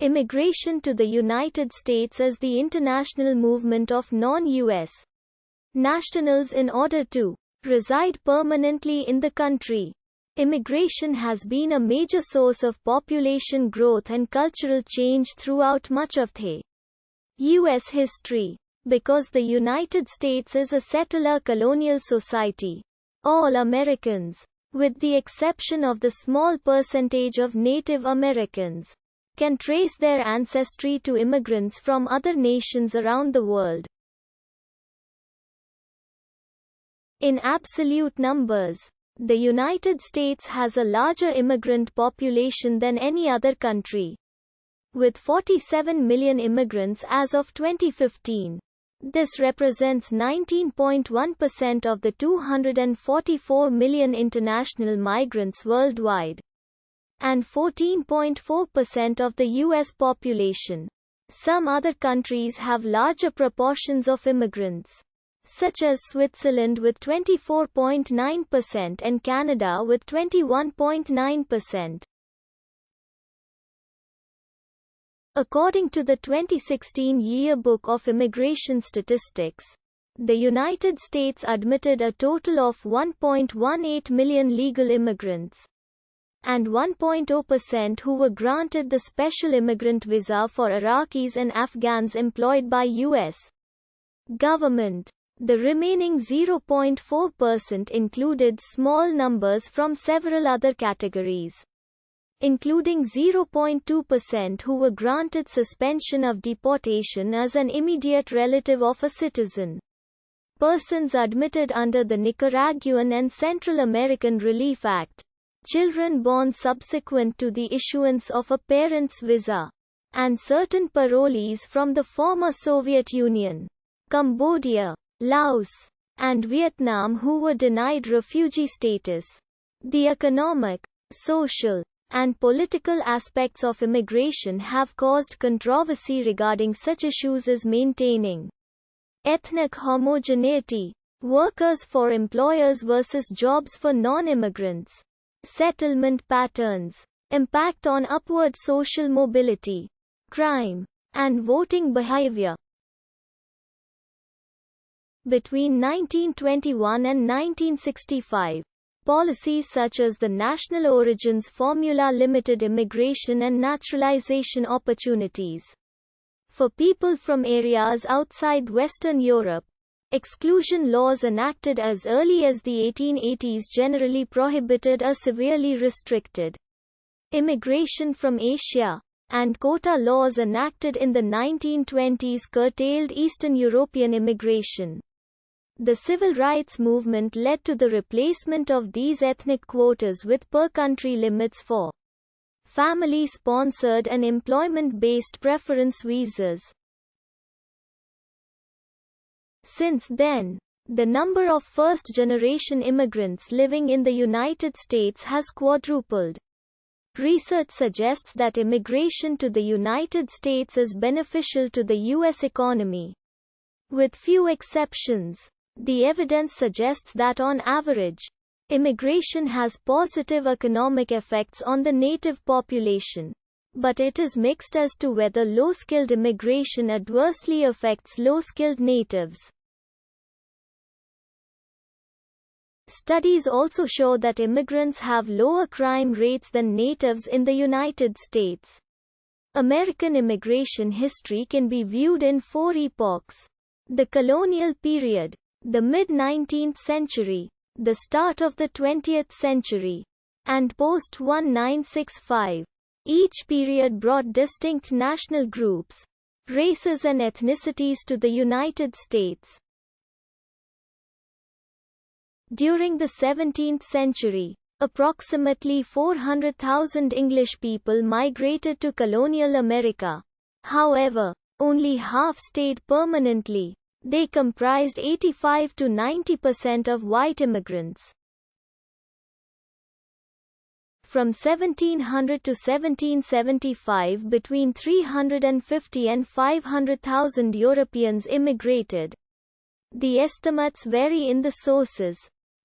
Immigration to the United States is the international movement of non-U.S. nationals in order to reside permanently in the country. Immigration has been a major source of population growth and cultural change throughout much of the U.S. history. Because the United States is a settler colonial society, all Americans, with the exception of the small percentage of Native Americans, can trace their ancestry to immigrants from other nations around the world. In absolute numbers, the United States has a larger immigrant population than any other country, with 47 million immigrants as of 2015. This represents 19.1% of the 244 million international migrants worldwide, and 14.4% of the U.S. population. Some other countries have larger proportions of immigrants, such as Switzerland with 24.9% and Canada with 21.9%. According to the 2016 Yearbook of Immigration Statistics, the United States admitted a total of 1.18 million legal immigrants, and 1.0% who were granted the special immigrant visa for Iraqis and Afghans employed by U.S. government. The remaining 0.4% included small numbers from several other categories, including 0.2% who were granted suspension of deportation as an immediate relative of a citizen. Persons admitted under the Nicaraguan and Central American Relief Act, children born subsequent to the issuance of a parent's visa, and certain parolees from the former Soviet Union, Cambodia, Laos, and Vietnam who were denied refugee status. The economic, social, and political aspects of immigration have caused controversy regarding such issues as maintaining ethnic homogeneity, workers for employers versus jobs for non-immigrants, settlement patterns, impact on upward social mobility, crime, and voting behavior. Between 1921 and 1965, policies such as the National Origins Formula limited immigration and naturalization opportunities for people from areas outside Western Europe. Exclusion laws enacted as early as the 1880s generally prohibited or severely restricted immigration from Asia, and quota laws enacted in the 1920s curtailed Eastern European immigration. The civil rights movement led to the replacement of these ethnic quotas with per-country limits for family-sponsored and employment-based preference visas. Since then, the number of first-generation immigrants living in the United States has quadrupled. Research suggests that immigration to the United States is beneficial to the U.S. economy. With few exceptions, the evidence suggests that on average, immigration has positive economic effects on the native population, but it is mixed as to whether low-skilled immigration adversely affects low-skilled natives. Studies also show that immigrants have lower crime rates than natives in the United States. American immigration history can be viewed in four epochs: the Colonial Period, the mid-19th century, the start of the 20th century, and post-1965. Each period brought distinct national groups, races and ethnicities to the United States. During the 17th century, approximately 400,000 English people migrated to colonial America. However, only half stayed permanently. They comprised 85 to 90% of white immigrants. From 1700 to 1775, between 350 and 500,000 Europeans immigrated. The estimates vary in the sources.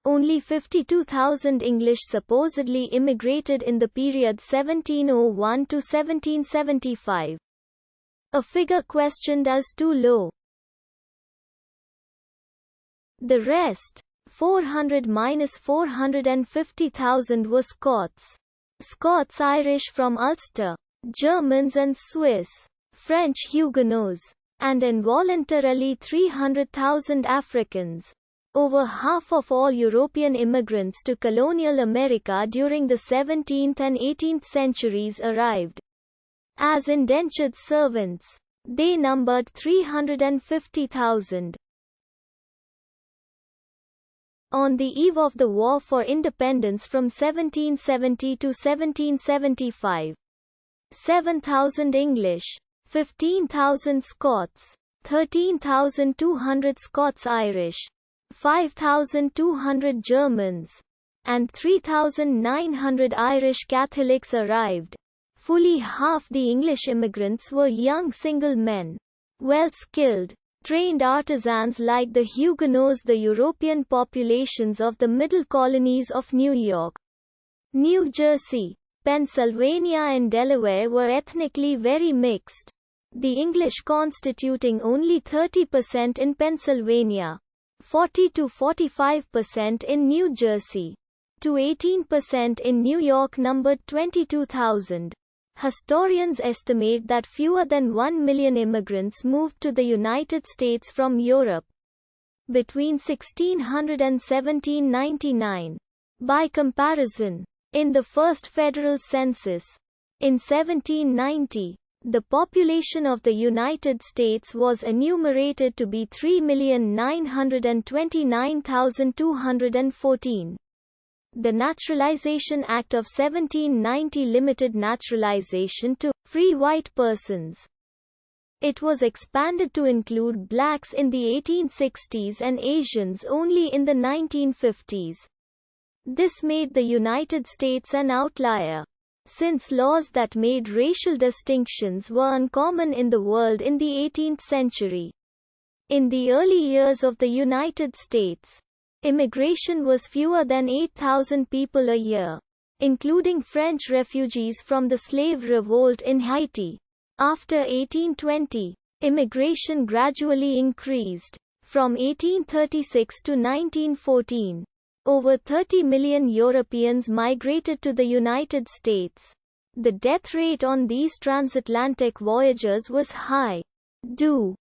Only 52,000 English supposedly immigrated in the period 1701 to 1775. A figure questioned as too low. The rest, 400–450,000, were Scots. Scots-Irish from Ulster, Germans and Swiss, French Huguenots, and involuntarily 300,000 Africans. Over half of all European immigrants to colonial America during the 17th and 18th centuries arrived as indentured servants. They numbered 350,000. On the eve of the War for Independence from 1770 to 1775, 7,000 English, 15,000 Scots, 13,200 Scots-Irish, 5,200 Germans, and 3,900 Irish Catholics arrived. Fully half the English immigrants were young single men. Well-skilled, trained artisans like the Huguenots. The European populations of the middle colonies of New York, New Jersey, Pennsylvania and Delaware were ethnically very mixed. The English constituting only 30% in Pennsylvania, 40 to 45% in New Jersey, to 18% in New York numbered 22,000. Historians estimate that fewer than 1 million immigrants moved to the United States from Europe between 1600 and 1799. By comparison, in the first federal census, in 1790, the population of the United States was enumerated to be 3,929,214. The Naturalization Act of 1790 limited naturalization to free white persons. It was expanded to include blacks in the 1860s and Asians only in the 1950s. This made the United States an outlier, since laws that made racial distinctions were uncommon in the world in the 18th century. In the early years of the United States, immigration was fewer than 8,000 people a year, including French refugees from the slave revolt in Haiti. After 1820, immigration gradually increased. From 1836 to 1914, over 30 million Europeans migrated to the United States. The death rate on these transatlantic voyages was high, due